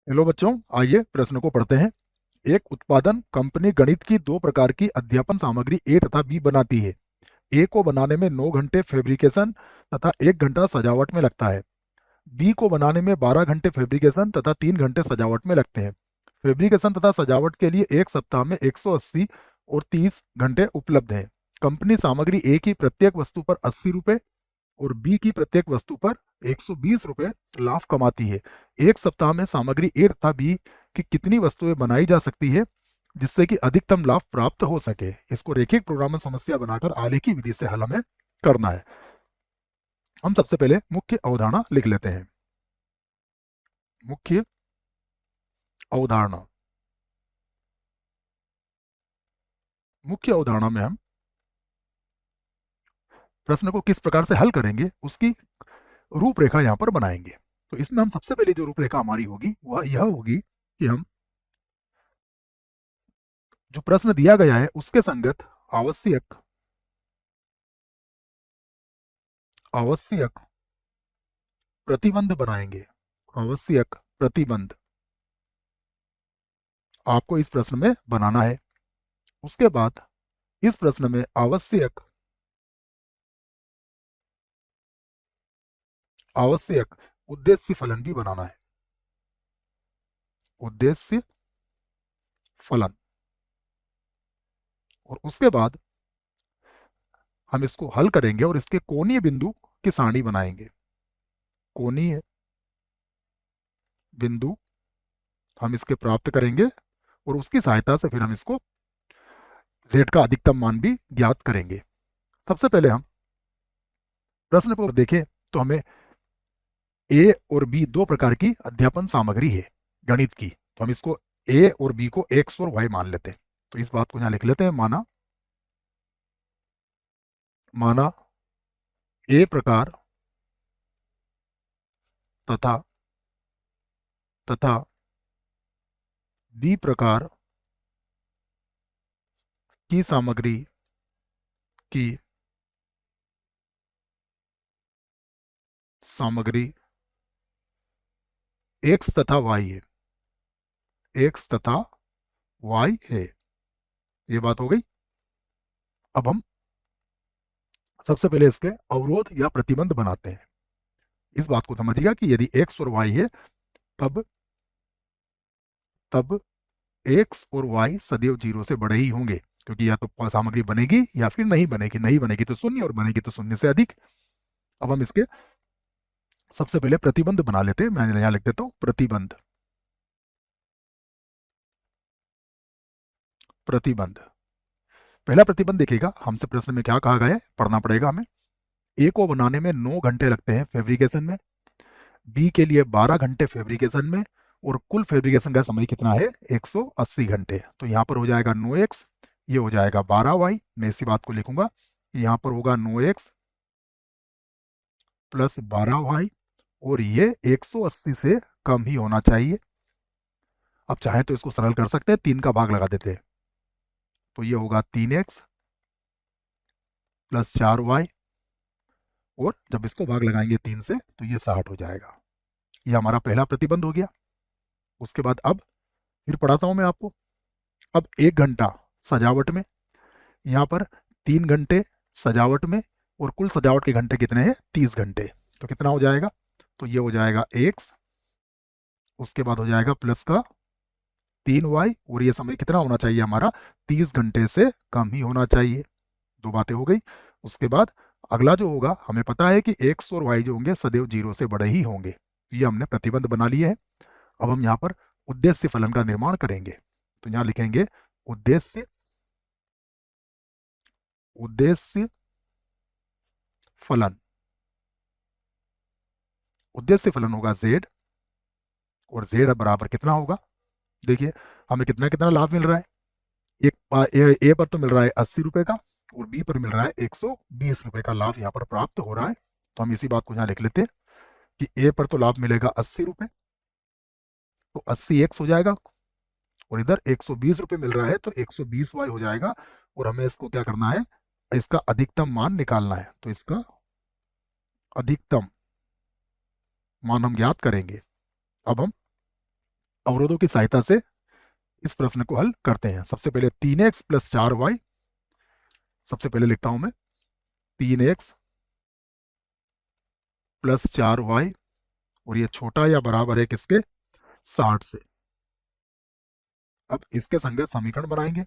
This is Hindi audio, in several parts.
हेलो बच्चों, आइए प्रश्न को पढ़ते हैं। एक उत्पादन कंपनी गणित की दो प्रकार की अध्यापन सामग्री ए तथा बी बनाती है। ए को बनाने में 9 घंटे फैब्रिकेशन तथा 1 घंटा सजावट में लगता है। बी को बनाने में 12 घंटे फैब्रिकेशन तथा 3 घंटे सजावट में लगते हैं। फैब्रिकेशन तथा सजावट के लिए एक सप्ताह में 180 और 30 घंटे उपलब्ध हैं। कंपनी सामग्री ए की प्रत्येक वस्तु पर 80 रुपए और बी की प्रत्येक वस्तु पर 120 रुपए लाभ कमाती है। एक सप्ताह में सामग्री ए तथा बी की कितनी वस्तुएं बनाई जा सकती है जिससे कि अधिकतम लाभ प्राप्त हो सके। इसको रेखिक प्रोग्राम समस्या बनाकर आलेखी विधि से हल हमें करना है। हम सबसे पहले मुख्य अवधारणा लिख लेते हैं। मुख्य अवधारणा। मुख्य अवधारणा में हम प्रश्न को किस प्रकार से हल करेंगे उसकी रूपरेखा यहाँ पर बनाएंगे। तो इसमें हम सबसे पहले जो रूपरेखा हमारी होगी वह यह होगी कि हम जो प्रश्न दिया गया है उसके संगत आवश्यक आवश्यक प्रतिबंध बनाएंगे। आवश्यक प्रतिबंध आपको इस प्रश्न में बनाना है। उसके बाद इस प्रश्न में आवश्यक आवश्यक उद्देश्य फलन भी बनाना है। उद्देश्य फलन। और उसके बाद हम इसको हल करेंगे और इसके कोणीय बिंदु की सारणी बनाएंगे। कोणीय बिंदु हम इसके प्राप्त करेंगे और उसकी सहायता से फिर हम इसको z का अधिकतम मान भी ज्ञात करेंगे। सबसे पहले हम प्रश्न को देखें तो हमें ए और बी दो प्रकार की अध्यापन सामग्री है गणित की। तो हम इसको ए और बी को एक्स और वाई मान लेते हैं। तो इस बात को यहां लिख लेते हैं। माना माना ए प्रकार तथा तथा बी प्रकार की सामग्री की सामग्री एक्स तथा वाई है। एक्स तथा वाई है। ये बात हो गई। अब हम सबसे पहले इसके अवरोध या प्रतिबंध बनाते हैं। इस बात को समझिएगा कि यदि एक्स और वाई है तब तब एक्स और वाई सदैव 0 से बड़े ही होंगे, क्योंकि या तो सामग्री बनेगी या फिर नहीं बनेगी। नहीं बनेगी तो शून्य और बनेगी तो शून्य से अधिक। अब हम इसके सबसे पहले प्रतिबंध बना लेते हैं। मैं यहां लिख देता हूं प्रतिबंध। प्रतिबंध। पहला प्रतिबंध देखिएगा, हमसे प्रश्न में क्या कहा गया है, पढ़ना पड़ेगा हमें। ए को बनाने में 9 घंटे लगते हैं फैब्रिकेशन में, बी के लिए 12 घंटे फैब्रिकेशन में, और कुल फैब्रिकेशन का समय कितना है 180 घंटे। तो यहाँ पर हो जाएगा 9x, ये हो जाएगा 12y। मैं इसी बात को लिखूंगा, यहाँ पर होगा 9x प्लस 12y, और ये 180 से कम ही होना चाहिए। अब चाहे तो इसको सरल कर सकते हैं, 3 का भाग लगा देते हैं। तो ये होगा 3x प्लस 4y, और जब इसको भाग लगाएंगे 3 से तो ये 60 हो जाएगा। ये हमारा पहला प्रतिबंध हो गया। उसके बाद अब फिर पढ़ाता हूं मैं आपको। अब 1 घंटा सजावट में, यहाँ पर 3 घंटे सजावट में, और कुल सजावट के घंटे कितने हैं 30 घंटे। तो कितना हो जाएगा, तो ये हो जाएगा x, उसके बाद हो जाएगा प्लस का 3y, और ये समय कितना होना चाहिए हमारा 30 घंटे से कम ही होना चाहिए। दो बातें हो गई। उसके बाद अगला जो होगा, हमें पता है कि x और y जो होंगे सदैव 0 से बड़े ही होंगे। तो ये हमने प्रतिबंध बना लिए हैं। अब हम यहाँ पर उद्देश्य फलन का निर्माण करेंगे। तो यहाँ लिखेंगे उद्देश्य उद्देश्य फलन। उद्देश्य फलन होगा z, और z बराबर कितना होगा, देखिए हमें कितना कितना लाभ मिल रहा है। ए पर तो मिल रहा है 80 रुपए का, और बी पर मिल रहा है 120 रुपए का लाभ यहाँ पर प्राप्त हो रहा है। तो हम इसी बात को यहाँ लिख लेते हैं कि ए पर तो लाभ मिलेगा 80 रुपए, तो 80 एक्स हो जाएगा, और इधर 120 रुपए मिल रहा है तो 120 वाई हो जाएगा। और हमें इसको क्या करना है, इसका अधिकतम मान निकालना है। तो इसका अधिकतम मान हम ज्ञात करेंगे। अब हम अवरोधों की सहायता से इस प्रश्न को हल करते हैं। सबसे पहले 3x प्लस 4y, सबसे पहले लिखता हूं मैं 3x प्लस 4y, और ये छोटा या बराबर है किसके, 60 से। अब इसके संगत समीकरण बनाएंगे,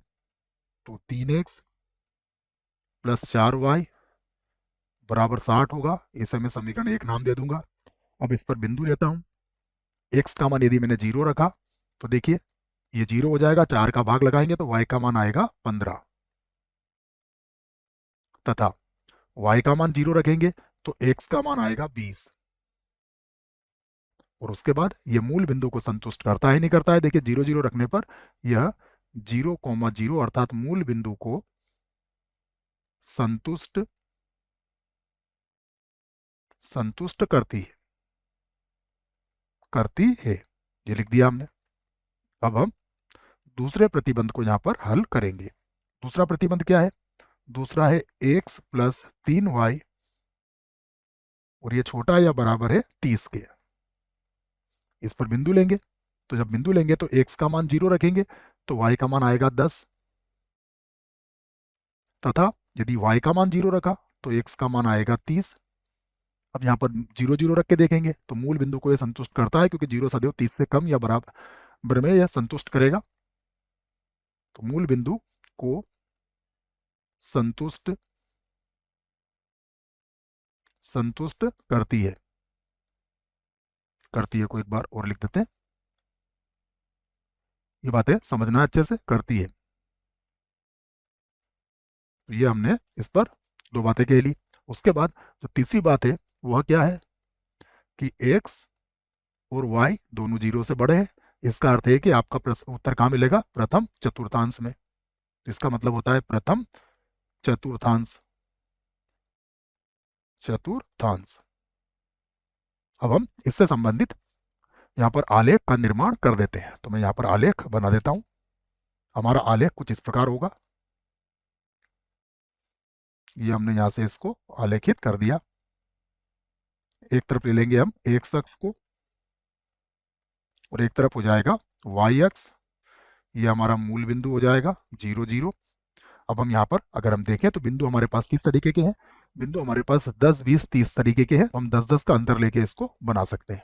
तो 3x प्लस 4y बराबर 60 होगा। इसे मैं समीकरण 1 नाम दे दूंगा। अब इस पर बिंदु लेता हूं। x का मान यदि मैंने 0 रखा तो देखिए ये 0 हो जाएगा, 4 का भाग लगाएंगे तो y का मान आएगा 15, तथा y का मान 0 रखेंगे तो x का मान आएगा 20। और उसके बाद ये मूल बिंदु को संतुष्ट करता है नहीं करता है, देखिए 0 0 रखने पर यह 0,0 अर्थात मूल बिंदु को संतुष्ट संतुष्ट करती है। ये लिख दिया हमने। अब हम दूसरे प्रतिबंध को यहां पर हल करेंगे। दूसरा प्रतिबंध क्या है, दूसरा है x प्लस 3y, और ये छोटा या बराबर है 30 के। इस पर बिंदु लेंगे, तो जब बिंदु लेंगे तो x का मान 0 रखेंगे तो y का मान आएगा 10, तथा यदि y का मान 0 रखा तो x का मान आएगा 30। अब यहाँ पर 0 0 रख के देखेंगे तो मूल बिंदु को यह संतुष्ट करता है, क्योंकि 0 सदैव 30 से कम या बराबर में यह संतुष्ट करेगा। तो मूल बिंदु को संतुष्ट संतुष्ट करती है को एक बार और लिख देते हैं। ये बातें समझना अच्छे से, करती है। तो ये हमने इस पर दो बातें कह ली। उसके बाद जो तीसरी बात है वह क्या है कि x और y दोनों 0 से बड़े हैं। इसका अर्थ है कि आपका उत्तर कहाँ मिलेगा, प्रथम चतुर्थांश में। तो इसका मतलब होता है प्रथम चतुर्थांश। चतुर्थांश। अब हम इससे संबंधित यहाँ पर आलेख का निर्माण कर देते हैं। तो मैं यहाँ पर आलेख बना देता हूँ। हमारा आलेख कुछ इस प्रकार होगा। ये हमने यहाँ से इसको आलेखित कर दिया। एक तरफ ले लेंगे हम x अक्ष को, और एक तरफ हो जाएगा y अक्ष। ये हमारा मूल बिंदु हो जाएगा 0 0। अब हम यहाँ पर अगर हम देखें तो बिंदु हमारे पास किस तरीके के हैं, बिंदु हमारे पास 10 20 30 तरीके के हैं। तो हम 10 10 का अंतर लेके इसको बना सकते हैं।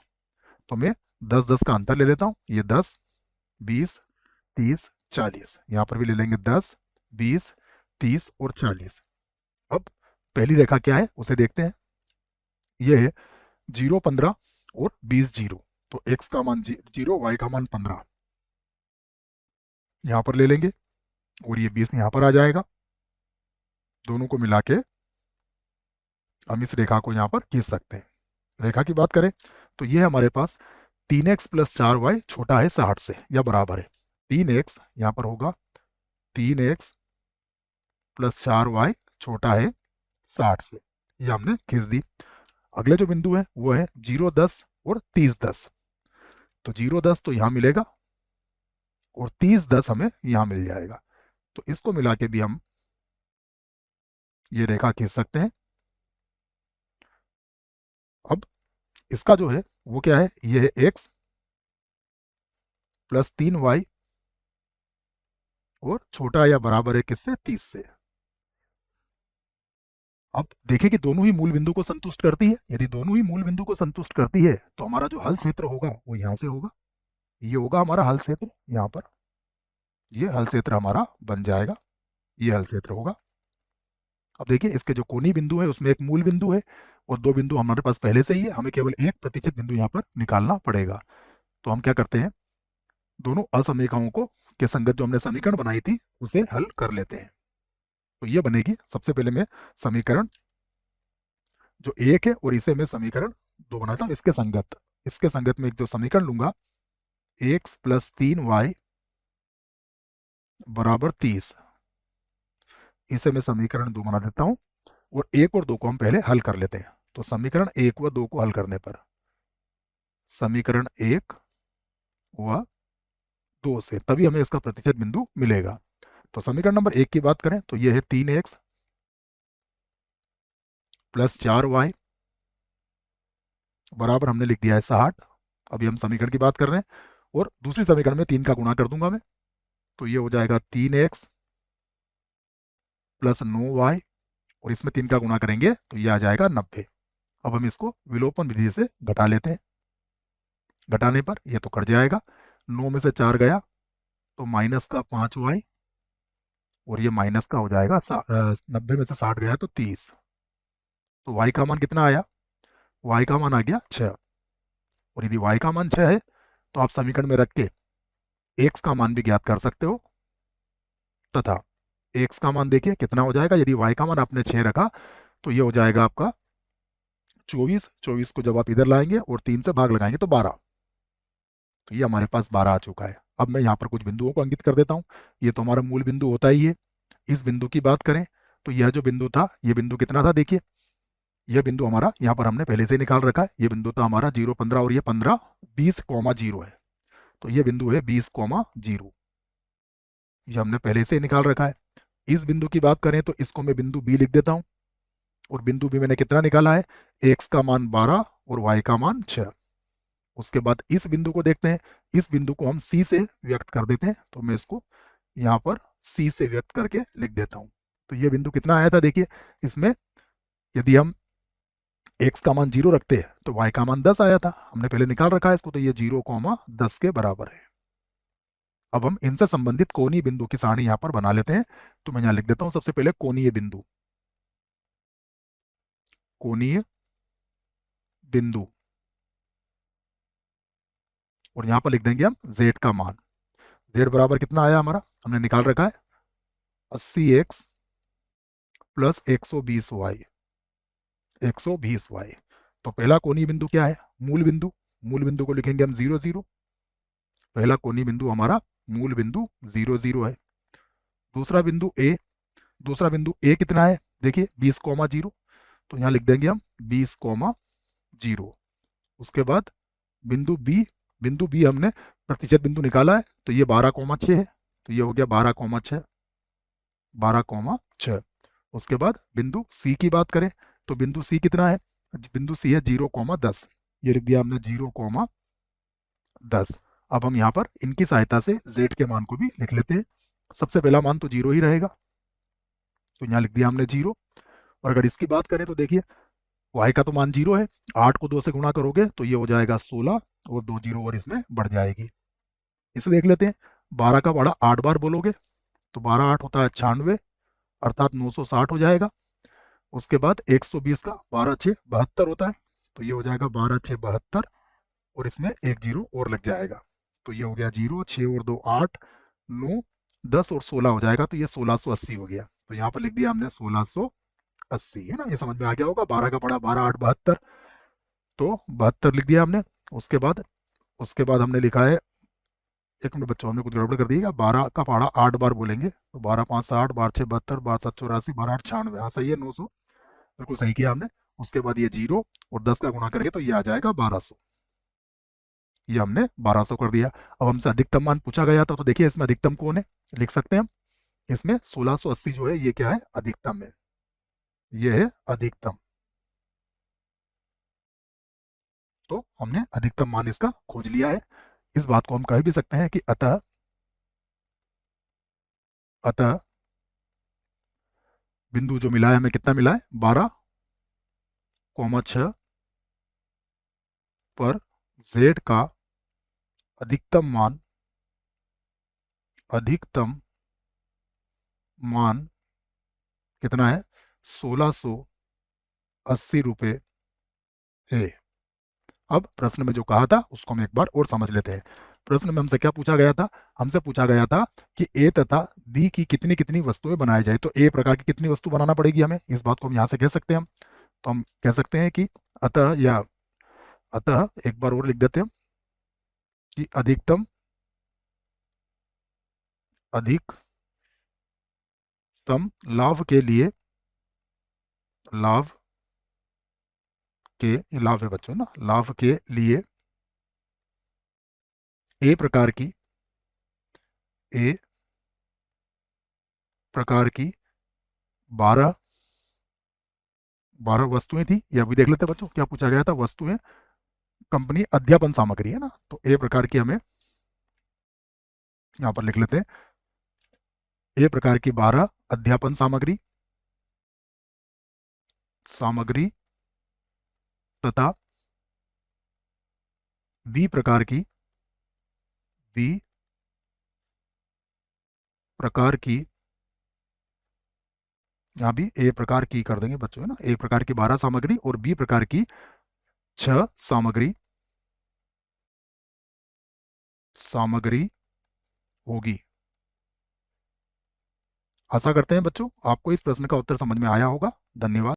तो मैं 10 10 का अंतर ले लेता हूँ। ये 10 20 30 40, यहाँ पर भी ले लेंगे 10 20 30 और 40। अब पहली रेखा क्या है उसे देखते हैं। ये है 0 15 और 20 0। तो x का मान 0, y का मान 15 यहाँ पर ले लेंगे, और ये 20 यहाँ पर आ जाएगा। दोनों को मिला के हम इस रेखा को यहाँ पर खींच सकते हैं। रेखा की बात करें तो ये हमारे पास 3x प्लस 4y छोटा है 60 से या बराबर है। 3x यहाँ पर होगा 3x प्लस 4y छोटा है 60 से, ये हमने खींच दी। अगले जो बिंदु है वो है 0 10 और 30 10। तो 0 10 तो यहाँ मिलेगा, और 30 10 हमें यहाँ मिल जाएगा। तो इसको मिला के भी हम ये रेखा खींच सकते हैं। अब इसका जो है वो क्या है, ये है x प्लस 3y, और छोटा या बराबर है किससे, 30 से। अब देखें कि दोनों ही मूल बिंदु को संतुष्ट करती है। यदि दोनों ही मूल बिंदु को संतुष्ट करती है तो हमारा जो हल क्षेत्र होगा वो यहाँ से होगा। ये होगा हमारा हल क्षेत्र। यहाँ पर ये हल क्षेत्र हमारा बन जाएगा। ये हल क्षेत्र होगा। अब देखिए इसके जो कोनी बिंदु है उसमें एक मूल बिंदु है और दो बिंदु हमारे पास पहले से ही है। हमें केवल एक प्रतिचित बिंदु यहाँ पर निकालना पड़ेगा। तो हम क्या करते हैं, दोनों असमीकरणों को के संगत जो हमने समीकरण बनाई थी उसे हल कर लेते हैं। तो ये बनेगी, सबसे पहले मैं समीकरण जो एक है और इसे मैं समीकरण दो बनाता हूँ इसके संगत में एक जो समीकरण लूंगा, x प्लस 3y बराबर 30। इसे मैं समीकरण दो बना देता हूँ, और एक और दो को हम पहले हल कर लेते हैं। तो समीकरण एक व दो को हल करने पर समीकरण एक व दो से तभी हमें इसका प्रतिशत बिंदु मिलेगा। तो समीकरण नंबर एक की बात करें तो यह है 3x प्लस 4y बराबर हमने लिख दिया है 60। अभी हम समीकरण की बात कर रहे हैं, और दूसरी समीकरण में 3 का गुणा कर दूंगा मैं, तो ये हो जाएगा 3x प्लस 9y, और इसमें 3 का गुणा करेंगे तो ये आ जाएगा 90। अब हम इसको विलोपन विधि से घटा लेते हैं। घटाने पर ये तो कट जाएगा, 9 में से 4 गया तो माइनस का 5y, और ये माइनस का हो जाएगा 90 में से 60 गया तो 30। तो y का मान कितना आया? y का मान आ गया 6। और यदि y का मान 6 है तो आप समीकरण में रख के x का मान भी ज्ञात कर सकते हो, तथा x का मान देखिए कितना हो जाएगा। यदि y का मान आपने 6 रखा तो ये हो जाएगा आपका 24। 24 को जब आप इधर लाएंगे और 3 से भाग लगाएंगे तो 12। तो ये हमारे पास 12 आ चुका है। अब मैं यहाँ पर कुछ बिंदुओं को अंकित कर देता हूँ। ये तो हमारा मूल बिंदु होता ही है। इस बिंदु की बात करें तो यह जो बिंदु था, ये बिंदु कितना था? देखिए यह बिंदु हमारा यहाँ पर हमने पहले से निकाल रखा है। ये बिंदु था हमारा 0, 15, और ये 15, 20,0 है। तो ये बिंदु है 20,0। ये हमने पहले से ही निकाल रखा है। इस बिंदु की बात करें तो इसको मैं बिंदु बी लिख देता हूँ। और बिंदु बी मैंने कितना निकाला है? एक्स का मान 12 और वाई का मान 6। उसके बाद इस बिंदु को देखते हैं। इस बिंदु को हम सी से व्यक्त कर देते हैं, तो मैं इसको यहाँ पर सी से व्यक्त करके लिख देता हूँ। तो ये बिंदु कितना आया था? देखिए इसमें यदि हम x का मान 0 रखते हैं तो y का मान 10 आया था। हमने पहले निकाल रखा है इसको, तो ये 0,10 के बराबर है। अब हम इनसे संबंधित कोणीय बिंदु की सारणी यहाँ पर बना लेते हैं। तो मैं यहाँ लिख देता हूँ सबसे पहले कोणीय बिंदु। कोणीय बिंदु, और यहाँ पर लिख देंगे हम z का मान। z बराबर कितना आया हमारा? हमने निकाल रखा है 80x प्लस 120y। 120y। तो पहला कोणीय बिंदु क्या है? मूल बिंदु। मूल बिंदु को लिखेंगे हम 0, 0। पहला कोणीय बिंदु हमारा मूल बिंदु 0, 0 है। दूसरा बिंदु ए। दूसरा बिंदु ए कितना है? देखिए 20,0। तो यहाँ लिख देंगे हम 20,0। उसके बाद बिंदु बी। बिंदु बी हमने प्रतिशत बिंदु निकाला है, तो ये 12,6 है। तो ये हो गया 12,6। 12,6। उसके बाद बिंदु सी की बात करें तो बिंदु सी कितना है? बिंदु सी है 0,10। ये लिख दिया हमने 0,10। अब हम यहाँ पर इनकी सहायता से z के मान को भी लिख लेते हैं। सबसे पहला मान तो 0 ही रहेगा, तो यहाँ लिख दिया हमने 0। और अगर इसकी बात करें तो देखिए y का तो मान 0 है। 8 को 2 से गुणा करोगे तो ये हो जाएगा 16, और 2 0 और इसमें बढ़ जाएगी। इसे देख लेते हैं। 12 का पढ़ा 8 बार बोलोगे तो 12 8 होता है 96, अर्थात 960 हो जाएगा। उसके बाद 120 का 12 6 72 होता है, तो ये हो जाएगा 12 6 72, और इसमें एक 0 और लग जाएगा। तो ये हो गया 0, 6 और 2 8, 9 10 और 16 हो जाएगा, तो ये 1680 हो गया। तो यहाँ पर लिख दिया हमने 1680, है ना? ये समझ में आ गया होगा। 12 का पढ़ा 12 8 72, तो 72 लिख दिया हमने। उसके बाद हमने लिखा है, एक मिनट बच्चों, हमने कुछ गड़बड़ कर दी है। 12 का पहाड़ा 8 बार बोलेंगे तो 12 5 60, 12 6 72, 12 7 84, 12 8 96। हाँ सही है, 900, बिल्कुल सही किया हमने। उसके बाद ये 0 और 10 का गुणा करेंगे तो ये आ जाएगा 1200। ये हमने 1200 कर दिया। अब हमसे अधिकतम मान पूछा गया था, तो देखिए इसमें अधिकतम कौन है? लिख सकते हैं हम। इसमें 1680 जो है ये क्या है? अधिकतम है। ये है अधिकतम। तो हमने अधिकतम मान इसका खोज लिया है। इस बात को हम कह भी सकते हैं कि अतः अतः बिंदु जो मिला है हमें कितना मिला है? 12,6 पर z का अधिकतम मान कितना है? 1680 रुपये है। अब प्रश्न में जो कहा था उसको हम एक बार और समझ लेते हैं। प्रश्न में हमसे क्या पूछा गया था? हमसे पूछा गया था कि ए तथा बी की कितनी कितनी वस्तुएं बनाई जाए। तो ए प्रकार की कितनी वस्तु बनाना पड़ेगी हमें? इस बात को हम यहाँ से कह सकते हैं हम। तो हम कह सकते हैं कि अतः, या अतः एक बार और लिख देते हैं कि अधिकतम लाभ है बच्चों ना, लाभ के लिए ए प्रकार की 12 वस्तुएं थी। ये अभी देख लेते हैं बच्चों क्या पूछा गया था। वस्तुएं कंपनी अध्यापन सामग्री है ना, तो ए प्रकार की हमें यहां पर लिख लेते हैं, ए प्रकार की 12 अध्यापन सामग्री तथा बी प्रकार की यहाँ भी ए प्रकार की कर देंगे बच्चों, है ना। ए प्रकार की 12 सामग्री और बी प्रकार की 6 सामग्री होगी। आशा करते हैं बच्चों आपको इस प्रश्न का उत्तर समझ में आया होगा। धन्यवाद।